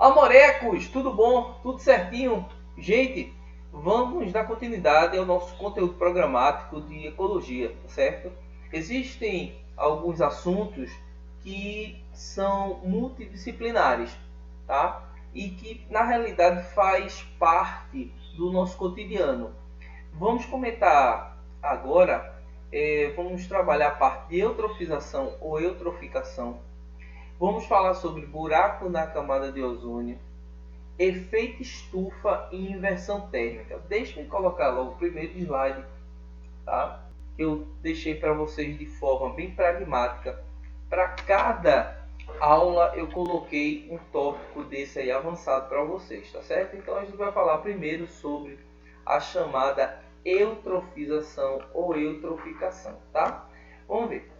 Amorecos, tudo bom? Tudo certinho? Gente, vamos dar continuidade ao nosso conteúdo programático de ecologia, certo? Existem alguns assuntos que são multidisciplinares, tá? E que na realidade faz parte do nosso cotidiano. Vamos comentar agora, vamos trabalhar a parte de eutrofização ou eutroficação. Vamos falar sobre buraco na camada de ozônio, efeito estufa e inversão térmica. Deixe-me colocar logo o primeiro slide, tá? Eu deixei para vocês de forma bem pragmática. Para cada aula eu coloquei um tópico desse aí avançado para vocês, tá certo? Então a gente vai falar primeiro sobre a chamada eutrofização ou eutroficação, tá? Vamos ver.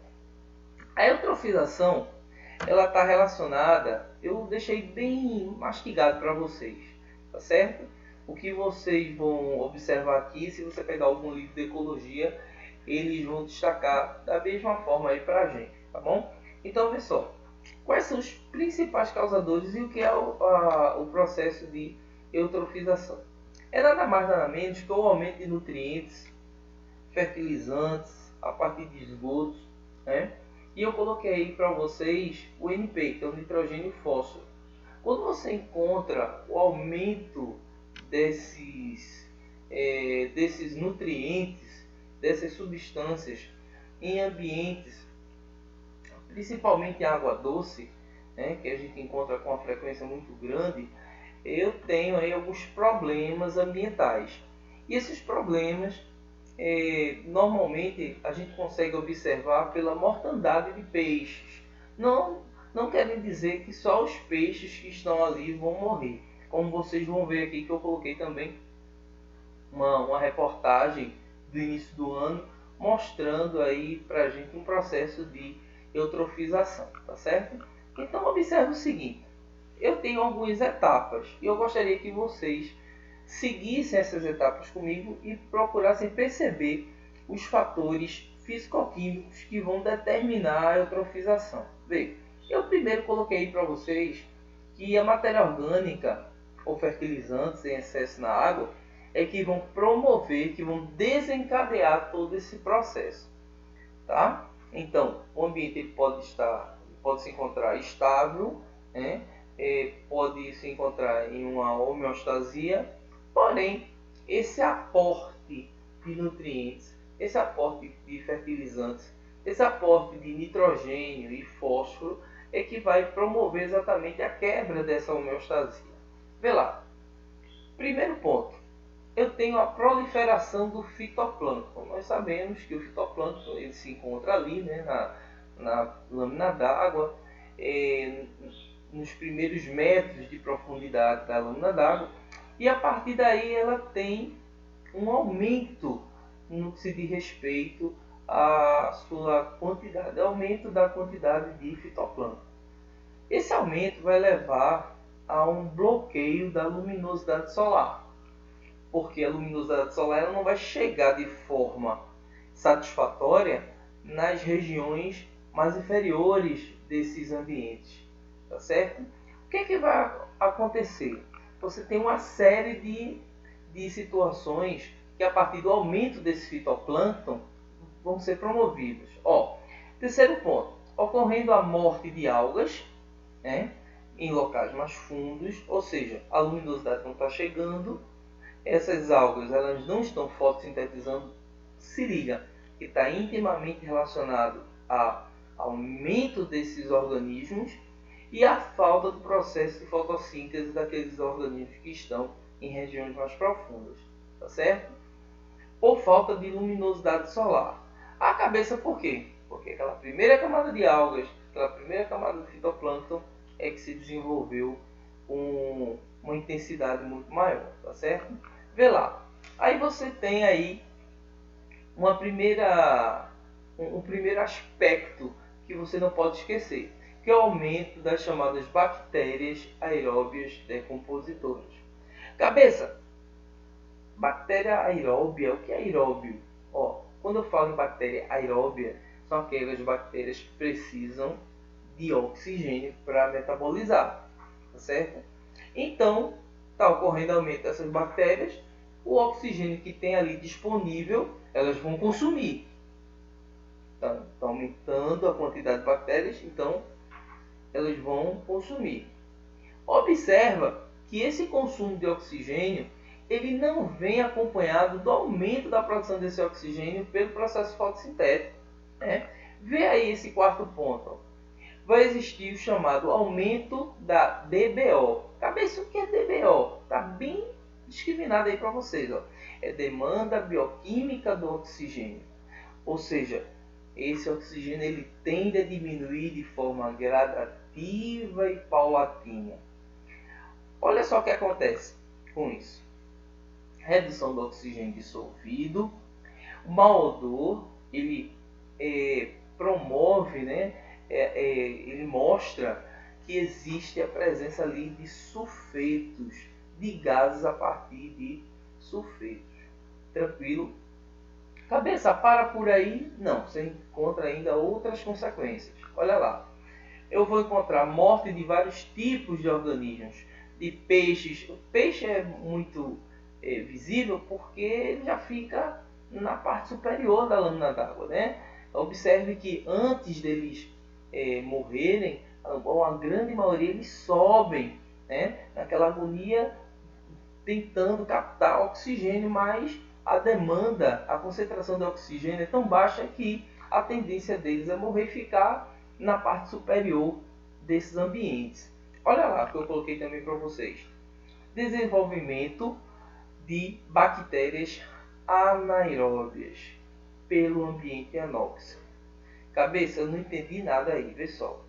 A eutrofização ela está relacionada, eu deixei bem mastigado para vocês, tá certo? O que vocês vão observar aqui, se você pegar algum livro de ecologia, eles vão destacar da mesma forma aí para a gente, tá bom? Então, vê só, quais são os principais causadores e o que é o processo de eutrofização? É nada mais nada menos que o aumento de nutrientes, fertilizantes, a partir de esgotos, né? E eu coloquei aí para vocês o NP, que é o nitrogênio e fósforo. Quando você encontra o aumento desses nutrientes, dessas substâncias em ambientes, principalmente em água doce, né, que a gente encontra com uma frequência muito grande, eu tenho aí alguns problemas ambientais. E esses problemas normalmente a gente consegue observar pela mortandade de peixes. Não querem dizer que só os peixes que estão ali vão morrer. Como vocês vão ver aqui que eu coloquei também uma reportagem do início do ano mostrando aí pra gente um processo de eutrofização, tá certo? Então observe o seguinte, eu tenho algumas etapas e eu gostaria que vocês seguissem essas etapas comigo e procurassem perceber os fatores fisicoquímicos que vão determinar a eutrofização. Vê, eu primeiro coloquei para vocês que a matéria orgânica ou fertilizantes em excesso na água é que vão promover, que vão desencadear todo esse processo, tá? Então, o ambiente pode se encontrar estável, né? Pode se encontrar em uma homeostasia. Porém, esse aporte de nutrientes, esse aporte de fertilizantes, esse aporte de nitrogênio e fósforo é que vai promover exatamente a quebra dessa homeostasia. Vê lá. Primeiro ponto. Eu tenho a proliferação do fitoplâncton. Nós sabemos que o fitoplâncton ele se encontra ali, né, na lâmina d'água, nos primeiros metros de profundidade da lâmina d'água. E a partir daí ela tem um aumento no que se diz respeito à sua quantidade, aumento da quantidade de fitoplâncton. Esse aumento vai levar a um bloqueio da luminosidade solar, porque a luminosidade solar ela não vai chegar de forma satisfatória nas regiões mais inferiores desses ambientes, tá certo? O que é que vai acontecer? Você tem uma série de situações que a partir do aumento desse fitoplâncton vão ser promovidas. Terceiro ponto, ocorrendo a morte de algas, né, em locais mais fundos, ou seja, a luminosidade não está chegando, essas algas elas não estão fotossintetizando, se liga, que está intimamente relacionado ao aumento desses organismos e a falta do processo de fotossíntese daqueles organismos que estão em regiões mais profundas, tá certo? Por falta de luminosidade solar. A cabeça por quê? Porque aquela primeira camada de algas, aquela primeira camada de fitoplâncton é que se desenvolveu com uma intensidade muito maior, tá certo? Vê lá. Aí você tem aí um primeiro aspecto que você não pode esquecer, que é o aumento das chamadas bactérias aeróbias decompositoras. Cabeça, bactéria aeróbia, o que é aeróbio? Quando eu falo em bactéria aeróbia, são aquelas bactérias que precisam de oxigênio para metabolizar, tá certo? Então, está ocorrendo aumento dessas bactérias, o oxigênio que tem ali disponível, elas vão consumir. Está aumentando a quantidade de bactérias, então elas vão consumir. Observa que esse consumo de oxigênio ele não vem acompanhado do aumento da produção desse oxigênio pelo processo fotossintético. Né? Vê aí esse quarto ponto. Vai existir o chamado aumento da DBO. Cabeça, o que é DBO? Está bem discriminado aí para vocês. Ó. É demanda bioquímica do oxigênio. Ou seja, esse oxigênio ele tende a diminuir de forma gradativa e paulatina. Olha só o que acontece com isso. Redução do oxigênio dissolvido. O mau odor, ele promove, né? Ele mostra que existe a presença ali de sulfetos, de gases a partir de sulfetos. Tranquilo? Cabeça, para por aí? Não, você encontra ainda outras consequências. Olha lá. Eu vou encontrar morte de vários tipos de organismos, de peixes. O peixe é muito visível porque ele já fica na parte superior da lâmina d'água, né? Observe que antes deles morrerem, a grande maioria eles sobem, né? Naquela agonia tentando captar oxigênio, mas a demanda, a concentração de oxigênio é tão baixa que a tendência deles é morrer e ficar na parte superior desses ambientes. Olha lá que eu coloquei também para vocês. Desenvolvimento de bactérias anaeróbias pelo ambiente anóxico. Cabeça, eu não entendi nada aí, vê só.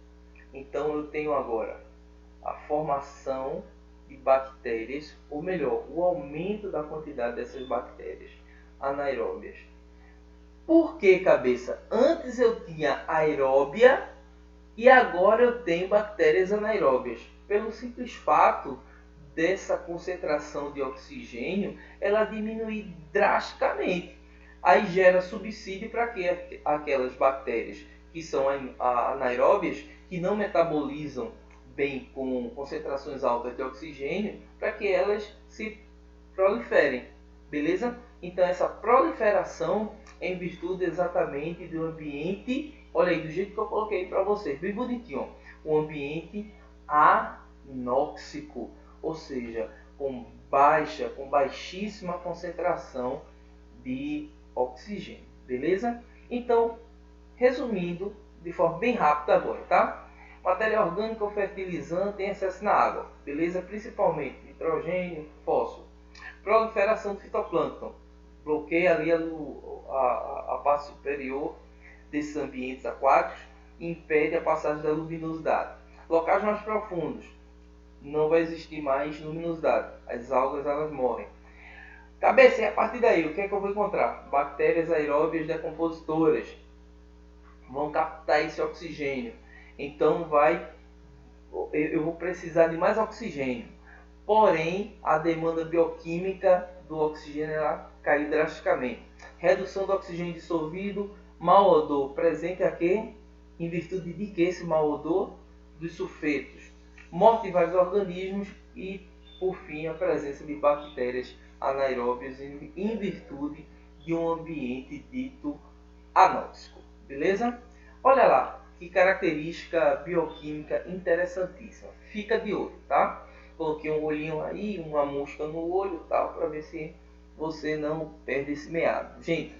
Então eu tenho agora a formação de bactérias, ou melhor, o aumento da quantidade dessas bactérias anaeróbias. Por que, cabeça? Antes eu tinha aeróbia e agora eu tenho bactérias anaeróbias. Pelo simples fato dessa concentração de oxigênio, ela diminuir drasticamente. Aí gera subsídio para que aquelas bactérias que são anaeróbias, que não metabolizam bem com concentrações altas de oxigênio, para que elas se proliferem, beleza? Então essa proliferação é em virtude exatamente do ambiente, olha aí, do jeito que eu coloquei para vocês, bem bonitinho, um ambiente anóxico, ou seja, com baixíssima concentração de oxigênio, beleza? Então, resumindo, de forma bem rápida agora, tá? Matéria orgânica ou fertilizante em excesso na água, beleza? Principalmente nitrogênio, fósforo. Proliferação do fitoplâncton, bloqueia ali a parte superior desses ambientes aquáticos e impede a passagem da luminosidade. Locais mais profundos, não vai existir mais luminosidade, as algas elas morrem. Cabeça, e a partir daí, o que é que eu vou encontrar? Bactérias aeróbias decompositoras vão captar esse oxigênio. Então eu vou precisar de mais oxigênio. Porém, a demanda bioquímica do oxigênio ela caiu drasticamente. Redução do oxigênio dissolvido, mau odor. Presente aqui, em virtude de que esse mau odor? Dos sulfetos. Morte de vários organismos e, por fim, a presença de bactérias anaeróbias em virtude de um ambiente dito anóxico. Beleza? Olha lá, que característica bioquímica interessantíssima. Fica de olho, tá? Coloquei um olhinho aí, uma mosca no olho, tal, para ver se você não perde esse meado. Gente,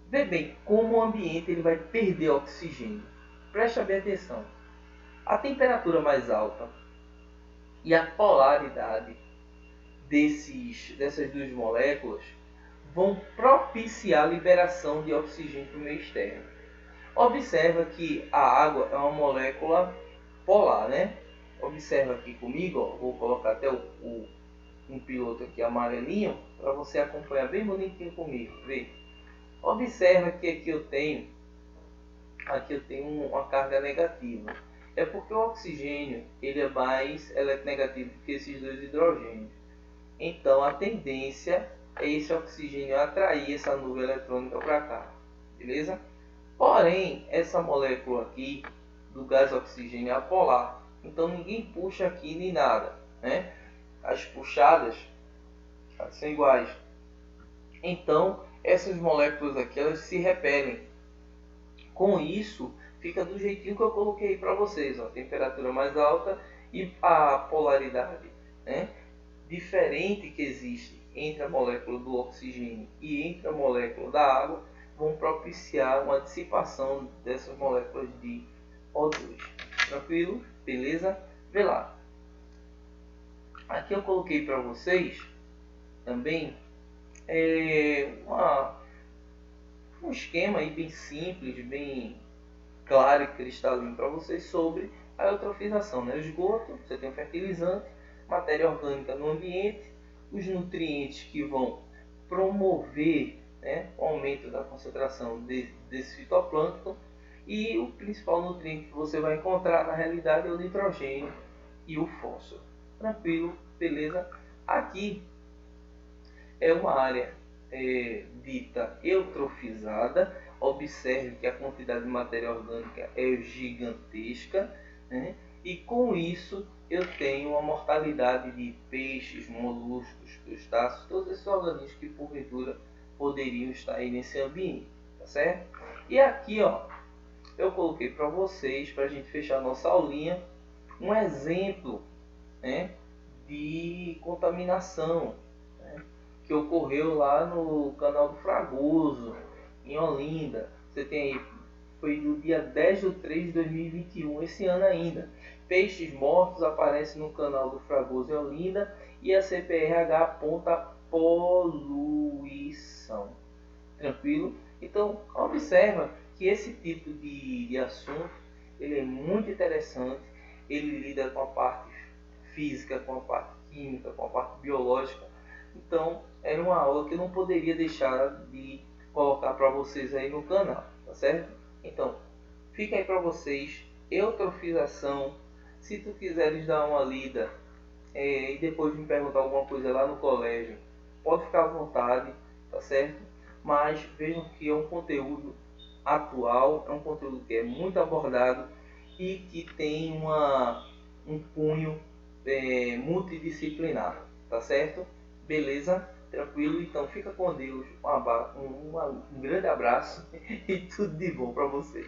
vê bem como o ambiente ele vai perder oxigênio. Presta bem atenção. A temperatura mais alta e a polaridade dessas duas moléculas vão propiciar a liberação de oxigênio para o meio externo. Observa que a água é uma molécula polar, né? Observa aqui comigo, ó, vou colocar até um piloto aqui amarelinho para você acompanhar bem bonitinho comigo. Vê? Observa que aqui eu tenho uma carga negativa. É porque o oxigênio ele é mais eletronegativo que esses dois hidrogênios. Então a tendência é esse oxigênio atrair essa nuvem eletrônica para cá, beleza? Porém, essa molécula aqui do gás oxigênio é apolar, então ninguém puxa aqui nem nada. né? As puxadas são iguais. Então, essas moléculas aqui, elas se repelem. Com isso, fica do jeitinho que eu coloquei para vocês, ó, temperatura mais alta e a polaridade, né, diferente que existe entre a molécula do oxigênio e entre a molécula da água, vão propiciar uma dissipação dessas moléculas de O2. Tranquilo? Beleza? Vê lá. Aqui eu coloquei para vocês também um esquema aí bem simples, bem claro e cristalino para vocês sobre a eutrofização, né? O esgoto, você tem o fertilizante, matéria orgânica no ambiente, os nutrientes que vão promover, né, o aumento da concentração desse fitoplâncton, e o principal nutriente que você vai encontrar na realidade é o nitrogênio e o fósforo. Tranquilo? Beleza? Aqui é uma área dita eutrofizada. Observe que a quantidade de matéria orgânica é gigantesca, né? E com isso eu tenho uma mortalidade de peixes, moluscos, crustáceos, todos esses organismos que porventura poderiam estar aí nesse ambiente, tá certo? E aqui, ó, eu coloquei para vocês, para a gente fechar a nossa aulinha, um exemplo, né, de contaminação, né, que ocorreu lá no canal do Fragoso, em Olinda. Você tem aí, foi no dia 10/3/2021, esse ano ainda. Peixes mortos aparecem no canal do Fragoso em Olinda e a CPRH aponta poluição. Tranquilo? Então, observa que esse tipo de assunto ele é muito interessante. Ele lida com a parte física, com a parte química, com a parte biológica. Então, era uma aula que eu não poderia deixar de colocar para vocês aí no canal, tá certo? Então, fica aí para vocês, eutrofização. Se tu quiseres dar uma lida e depois me perguntar alguma coisa lá no colégio, pode ficar à vontade, tá certo? Mas vejam que é um conteúdo atual, é um conteúdo que é muito abordado e que tem um cunho multidisciplinar, tá certo? Beleza? Tranquilo? Então fica com Deus, um grande abraço e tudo de bom para vocês.